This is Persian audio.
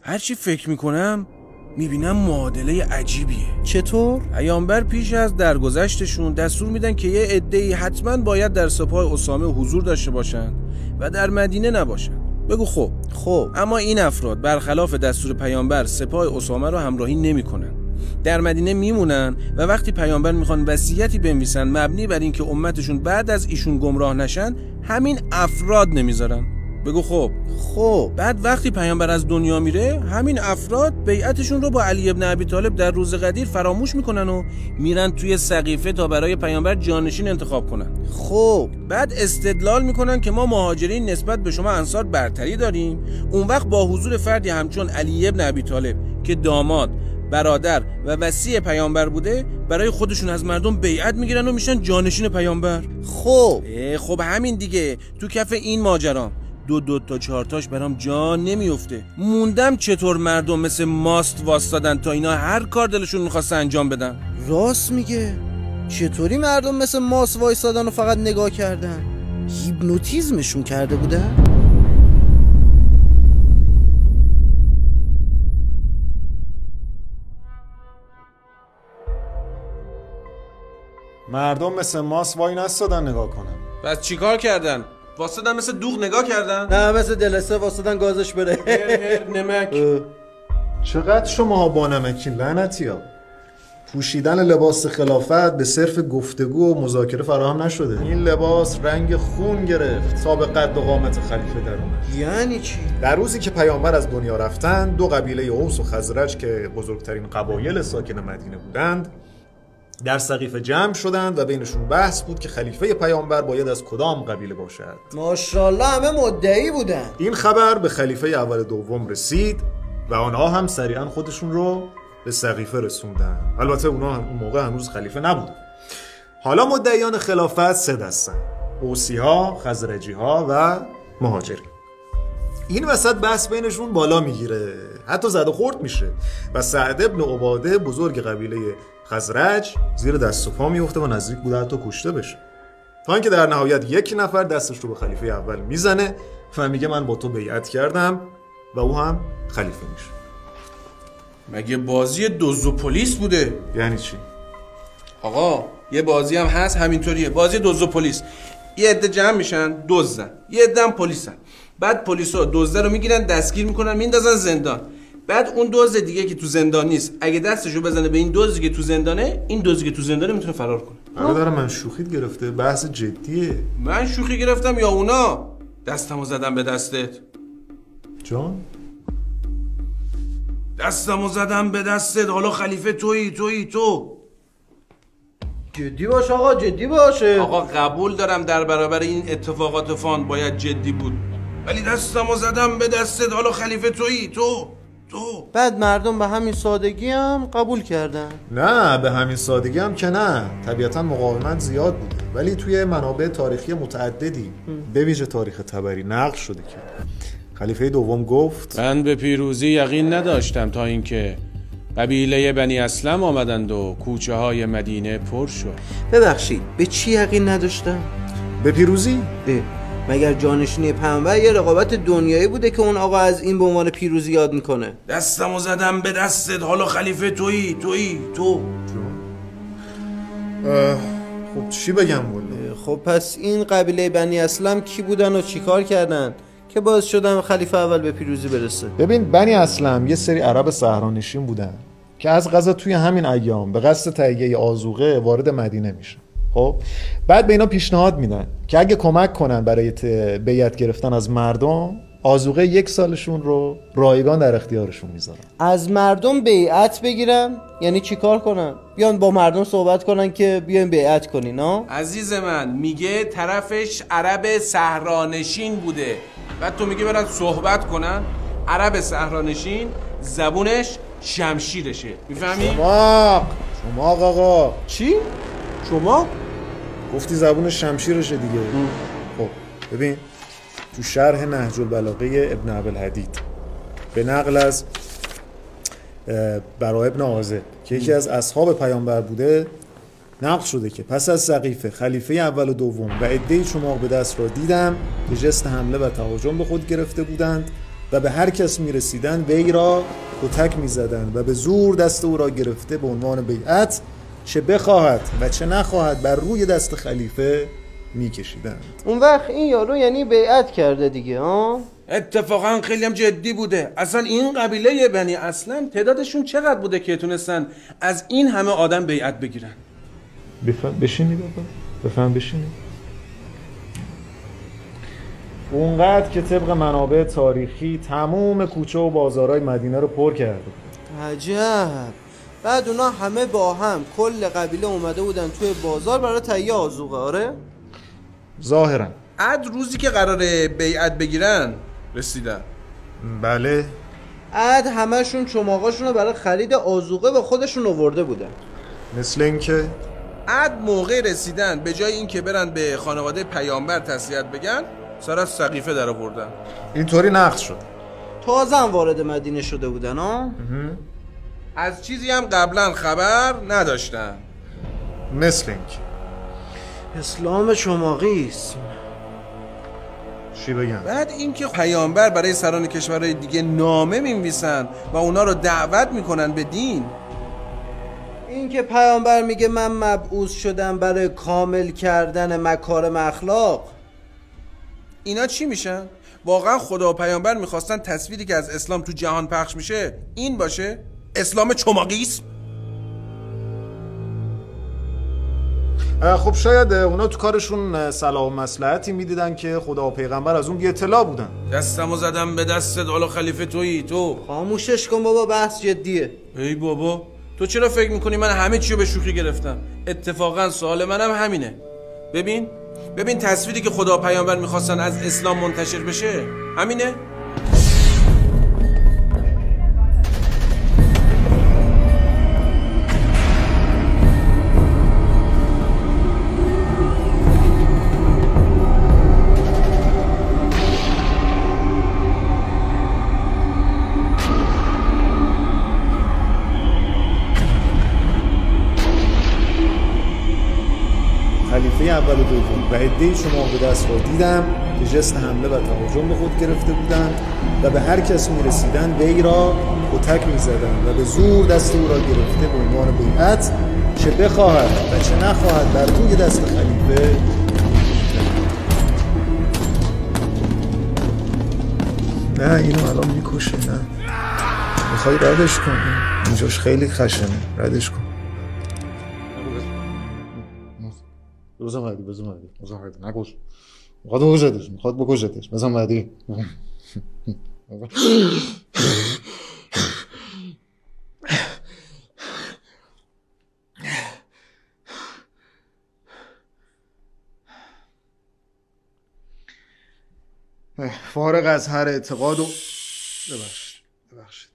هرچی فکر میکنم میبینم معادله عجیبیه. چطور؟ پیامبر پیش از درگذشتشون دستور میدن که یه عده‌ای حتما باید در سپاه اسامه حضور داشته باشن و در مدینه نباشن. بگو خب اما این افراد برخلاف دستور پیامبر سپاه اسامه رو همراهی نمیکنن، در مدینه میمونن و وقتی پیامبر میخوان وصیتی بنویسن مبنی بر اینکه امتشون بعد از ایشون گمراه نشن، همین افراد نمیذارن. بگو خب بعد وقتی پیامبر از دنیا میره، همین افراد بیعتشون رو با علی ابن ابی طالب در روز قدیر فراموش میکنن و میرن توی سقیفه تا برای پیامبر جانشین انتخاب کنن. خب بعد استدلال میکنن که ما مهاجرین نسبت به شما انصار برتری داریم. اون وقت با حضور فردی همچون علی ابن ابی طالب که داماد، برادر و وصی پیامبر بوده، برای خودشون از مردم بیعت میگیرن و میشن جانشین پیامبر. خب همین دیگه. تو کف این ماجرا دو تا چهارتاش برام جا نمیفته. موندم چطور مردم مثل ماست واسطادن تا اینا هر کار دلشون میخواست انجام بدن. راست میگه. چطوری مردم مثل ماست وایسادن و فقط نگاه کردن؟ هیپنوتیزمشون کرده بودن؟ مردم مثل ماست وای نستادن نگاه کنن. بس چیکار کردن؟ واسطادن مثل دوغ نگاه کردن؟ نه مثل دلسه واسطادن گازش بره. نمک. چقدر شماها با نمکی لعنتی ها. پوشیدن لباس خلافت به صرف گفتگو و مذاکره فراهم نشده. این لباس رنگ خون گرفت تا به قد و قامت خلیفه در اومد. یعنی چی؟ در روزی که پیامبر از دنیا رفتن، دو قبیله اوس و خزرج که بزرگترین قبایل ساکن مدینه بودند در سقیفه جمع شدند و بینشون بحث بود که خلیفه پیامبر باید از کدام قبیله باشد. ماشاءالله همه مدعی بودن. این خبر به خلیفه اول دوم رسید و آنها هم سریعا خودشون رو به سقیفه رسوندن. البته اونا اون موقع هنوز خلیفه نبودن. حالا مدعیان خلافت سه دستن: اوسی ها، خزرجی ها و مهاجرین. این وسط بحث بینشون بالا میگیره، حتی زد و خورد میشه و سعد ابن عباده بزرگ قبیله خزرج زیر دست و پا میفته و نزدیک بوده حتی کشته بشه، تا اینکه در نهایت یک نفر دستش رو به خلیفه اول میزنه و میگه من با تو بیعت کردم و او هم خلیفه میشه. مگه بازی دزد و پلیس بوده؟ یعنی چی؟ آقا یه بازی هم هست همینطوریه، بازی دزد و پلیس. یه عده جمع میشن دزدن، یه عده هم پلیسن. بعد پلیسا دزده رو میگیرن دستگیر میکنن میندازن زندان. بعد اون دزد دیگه که تو زندان نیست اگه دستشو بزنه به این دزدی که تو زندانه، این دزدی که تو زندانه میتونه فرار کنه. برادر من شوخیت گرفته، بحث جدیه. من شوخی گرفتم یا اونا؟ دستمو زدم به دستت. جان؟ دستمو زدم به دستت، حالا خلیفه تو. جدی باش آقا، جدی باشه. آقا قبول دارم در برابر این اتفاقات فان باید جدی بود، ولی دستمو زدم به دستت، حالا خلیفه تو. بعد مردم به همین سادگی هم قبول کردن؟ نه به همین سادگی هم که نه، طبیعتا مقاومت زیاد بوده، ولی توی منابع تاریخی متعددی به ویژه تاریخ طبری نقل شده که خلیفه دوم گفت من به پیروزی یقین نداشتم تا اینکه قبیله بنی اسلم آمدند و کوچه های مدینه پر شد. ببخشید به چی یقین نداشتم؟ به پیروزی؟ مگر جانشینی پیامبر یه رقابت دنیایی بوده که اون آقا از این به عنوان پیروزی یاد میکنه؟ دستمو زدم به دستت، حالا خلیفه تو. خب چی بگم والا؟ خب پس این قبیله بنی اسلم کی بودن و چی کار کردن که باعث شدن خلیفه اول به پیروزی برسه؟ ببین بنی اسلم یه سری عرب صحرانشین بودن که از قضا توی همین ایام به قصد تهیه آذوقه وارد مدینه میشن. خب بعد به اینا پیشنهاد میدن که اگه کمک کنن برای بیعت گرفتن از مردم، آذوقه 1 سالشون رو رایگان در اختیارشون میذارن. از مردم بیعت بگیرن؟ یعنی چی کار کنن؟ بیان با مردم صحبت کنن که بیان بیعت کنین ها؟ عزیز من میگه طرفش عرب صحرانشین بوده، بعد تو میگه برن صحبت کنن. عرب صحرانشین زبونش شمشیرشه، میفهمی؟ شما آقا. چی؟ شما؟ گفتی زبون شمشیرشه دیگه. خب ببین تو شرح نهج البلاغه ابن ابوالحدید به نقل از برا ابن عازب که یکی از اصحاب پیامبر بوده نقل شده که پس از سقیفه خلیفه اول و دوم و عده‌ای چماق به دست را دیدم که جست حمله و تهاجم به خود گرفته بودند و به هر کس میرسیدن وی را کتک میزدند و به زور دست او را گرفته به عنوان بیعت چه بخواهد و چه نخواهد بر روی دست خلیفه میکشیدند. اون وقت این یارو یعنی بیعت کرده دیگه ها؟ اتفاقا خیلی هم جدی بوده. اصلا این قبیله بنی اسلم تعدادشون چقدر بوده که تونستن از این همه آدم بیعت بگیرن؟ بشینید بابا، بفهم بشینید. اونقدر که طبق منابع تاریخی تمام کوچه و بازارهای مدینه رو پر کرده. عجب. بعد اونا همه با هم کل قبیله اومده بودن توی بازار برای تهیه آذوقه. آره؟ ظاهرا. عد روزی که قراره بیعت بگیرن رسیدن. بله. عد همشون چماقاشون رو برای خرید آذوقه به خودشون آورده بودن. مثل اینکه عد موقع رسیدن به جای این که برن به خانواده پیامبر تسلیت بگن سر از سقیفه در آوردن. اینطوری نقض شد. تازه هم وارد مدینه شده بودن ها؟ از چیزی هم قبلا خبر نداشتن. مثل اینکه اسلام چماقی است. چی بگم؟ بعد اینکه پیامبر برای سران کشورهای دیگه نامه می‌نویسن و اونا رو دعوت میکنن به دین. این که پیامبر میگه من مبعوث شدم برای کامل کردن مکارم اخلاق. اینا چی میشن؟ واقعا خدا و پیامبر میخواستن تصویری که از اسلام تو جهان پخش میشه این باشه؟ اسلام چماقیسم؟ خب شاید اونا تو کارشون صلاح و مصلحتی میدیدن که خدا و پیغمبر از اون بی اطلاع بودن. دستمو زدم به دستت حالا خلیفه تویی تو. خاموشش کن بابا، بحث جدیه. ای بابا تو چرا فکر میکنی من همه چیو به شوخی گرفتم؟ اتفاقا سوال منم همینه. ببین تصویری که خدا و پیامبر میخواستن از اسلام منتشر بشه همینه. خلیفه اول و دوم و عده‌ای شما به دست را دیدم که جست حمله و تهاجم به خود گرفته بودند و به هر کس می‌رسیدند وی را کتک می‌زدند و به زور دست او را گرفته به عنوان بیعت چه بخواهد و چه نخواهد بر روی دست خلیفه. نه اینو الان میکشه. نه میخوای ردش کن، اینجاش خیلی خشنه، ردش کن. بزن مهدی نکش. میخواد بکشتش. بزن مهدی. فارغ از هر اعتقاد و ببخشید